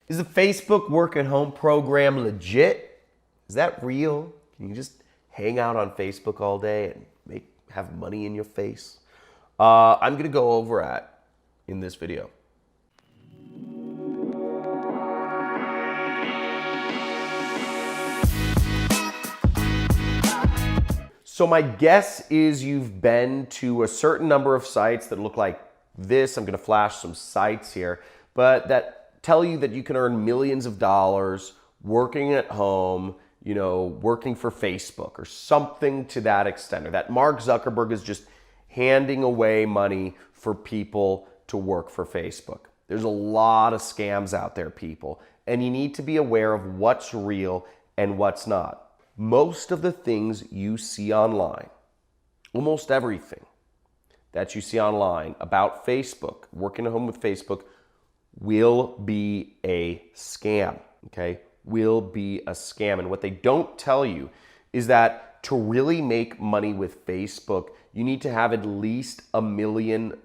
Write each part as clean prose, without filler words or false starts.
Is the Facebook work at home program legit? Is that real? Can you just hang out on Facebook all day and have money in your face? I'm going to go over that in this video. So my guess is you've been to a certain number of sites that look like this. I'm going to flash some sites here, but that tell you that you can earn millions of dollars working at home, working for Facebook or something to that extent, or that Mark Zuckerberg is just handing away money for people to work for Facebook. There's a lot of scams out there, people, and you need to be aware of what's real and what's not. Most of the things you see online, almost everything that you see online about Facebook, working at home with Facebook, will be a scam, okay? Will be a scam. And what they don't tell you is that to really make money with Facebook, you need to have at least 1 million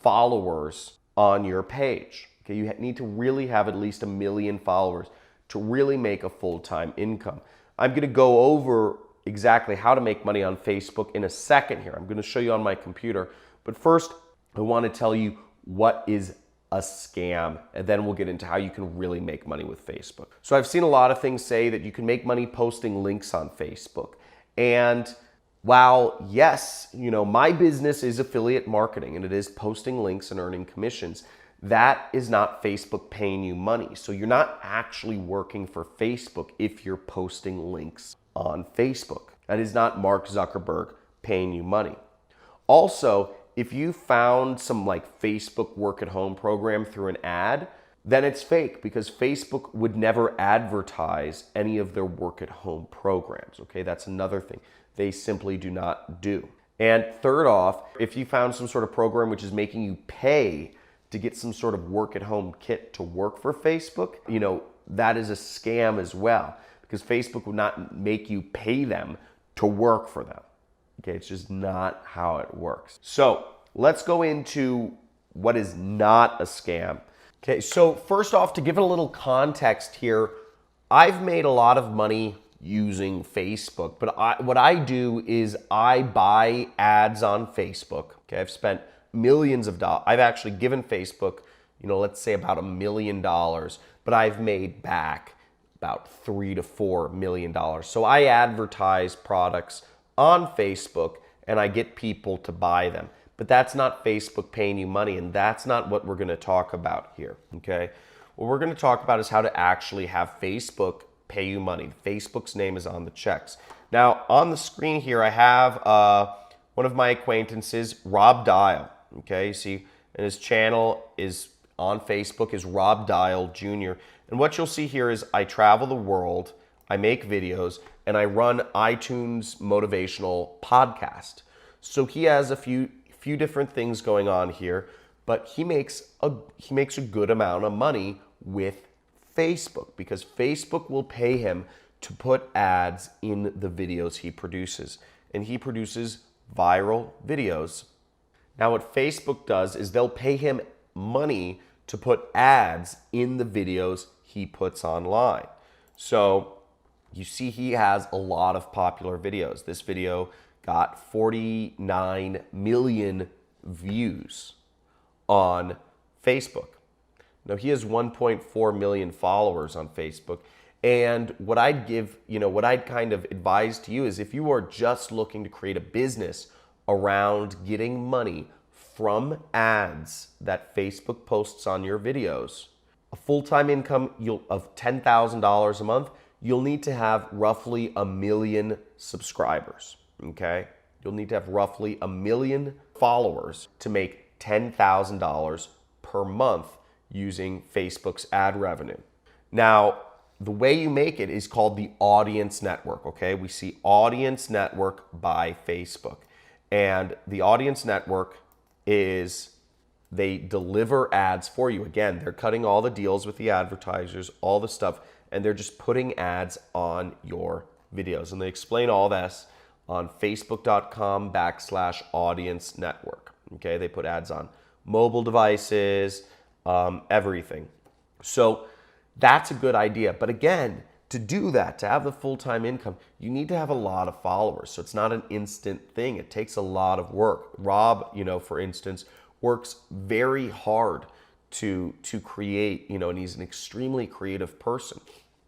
followers on your page. Okay, you need to really have at least 1 million followers to really make a full-time income. I'm going to go over exactly how to make money on Facebook in a second here. I'm going to show you on my computer. But first, I want to tell you what is a scam, and then we'll get into how you can really make money with Facebook. So I've seen a lot of things say that you can make money posting links on Facebook. And while yes, my business is affiliate marketing and it is posting links and earning commissions, that is not Facebook paying you money. So you're not actually working for Facebook if you're posting links on Facebook. That is not Mark Zuckerberg paying you money. Also, if you found some Facebook work at home program through an ad, then it's fake, because Facebook would never advertise any of their work at home programs. Okay, that's another thing they simply do not do. And third off, if you found some sort of program which is making you pay to get some sort of work at home kit to work for Facebook, that is a scam as well, because Facebook would not make you pay them to work for them. Okay, it's just not how it works. So let's go into what is not a scam. Okay, so first off, to give it a little context here, I've made a lot of money using Facebook, but what I do is I buy ads on Facebook. Okay, I've spent millions of dollars. I've actually given Facebook, let's say about $1 million, but I've made back about $3 to $4 million. So I advertise products on Facebook and I get people to buy them. But that's not Facebook paying you money, and that's not what we're going to talk about here, okay? What we're going to talk about is how to actually have Facebook pay you money. Facebook's name is on the checks. Now, on the screen here, I have one of my acquaintances, Rob Dial. Okay, you see, and his channel is on Facebook is Rob Dial Jr. And what you'll see here is I travel the world, I make videos, and I run iTunes motivational podcast. So he has a few different things going on here, but he makes a good amount of money with Facebook, because Facebook will pay him to put ads in the videos he produces. And he produces viral videos. Now what Facebook does is they'll pay him money to put ads in the videos he puts online. So you see he has a lot of popular videos. This video got 49 million views on Facebook. Now he has 1.4 million followers on Facebook. And what I'd kind of advise to you is, if you are just looking to create a business around getting money from ads that Facebook posts on your videos, a full-time income of $10,000 a month, you'll need to have roughly 1 million subscribers, okay? You'll need to have roughly 1 million followers to make $10,000 per month using Facebook's ad revenue. Now, the way you make it is called the audience network, okay? We see audience network by Facebook. And the audience network is, they deliver ads for you. Again, they're cutting all the deals with the advertisers, all the stuff, and they're just putting ads on your videos. And they explain all this on facebook.com/audience network. Okay, they put ads on mobile devices, everything. So That's a good idea. But again, to do that, to have the full-time income, you need to have a lot of followers. So it's not an instant thing. It takes a lot of work. Rob, for instance, works very hard to create, and he's an extremely creative person,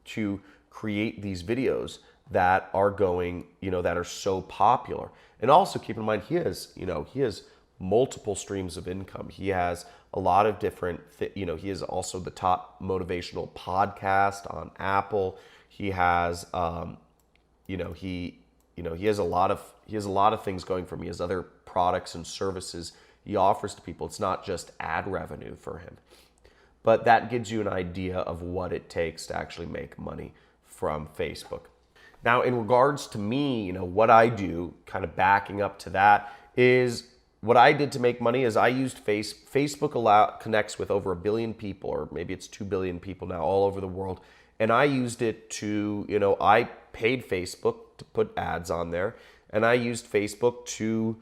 to create these videos that are going, that are so popular. And also keep in mind, he has multiple streams of income. He has a lot of different, he is also the top motivational podcast on Apple. He has, he has a lot of things going for him. He has other products and services he offers to people. It's not just ad revenue for him. But that gives you an idea of what it takes to actually make money from Facebook. Now, in regards to me, what I do, kind of backing up to that, is what I did to make money is I used Facebook connects with over 1 billion people, or maybe it's 2 billion people now all over the world. And I used it to, I paid Facebook to put ads on there, and I used Facebook to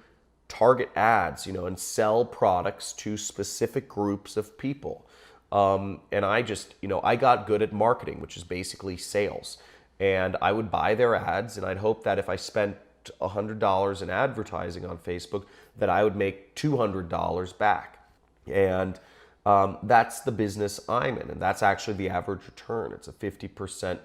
target ads, and sell products to specific groups of people. And I just, I got good at marketing, which is basically sales. And I would buy their ads, and I'd hope that if I spent $100 in advertising on Facebook, that I would make $200 back. And that's the business I'm in, and that's actually the average return. It's a 50%,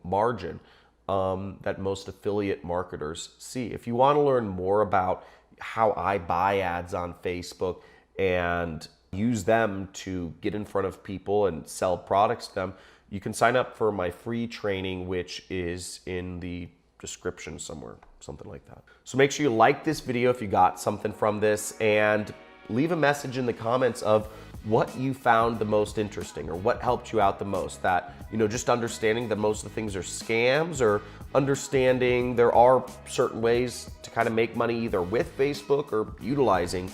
margin that most affiliate marketers see. If you want to learn more about how I buy ads on Facebook and use them to get in front of people and sell products to them, you can sign up for my free training, which is in the description somewhere, something like that. So make sure you like this video if you got something from this, and leave a message in the comments of what you found the most interesting or what helped you out the most. That, just understanding that most of the things are scams, or understanding there are certain ways to kind of make money either with Facebook or utilizing,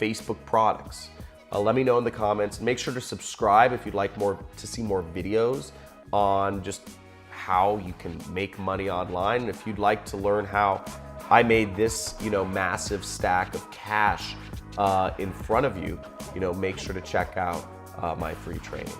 Facebook products. Let me know in the comments. Make sure to subscribe if you'd like to see more videos on just how you can make money online. And if you'd like to learn how I made this, massive stack of cash in front of you, make sure to check out my free training.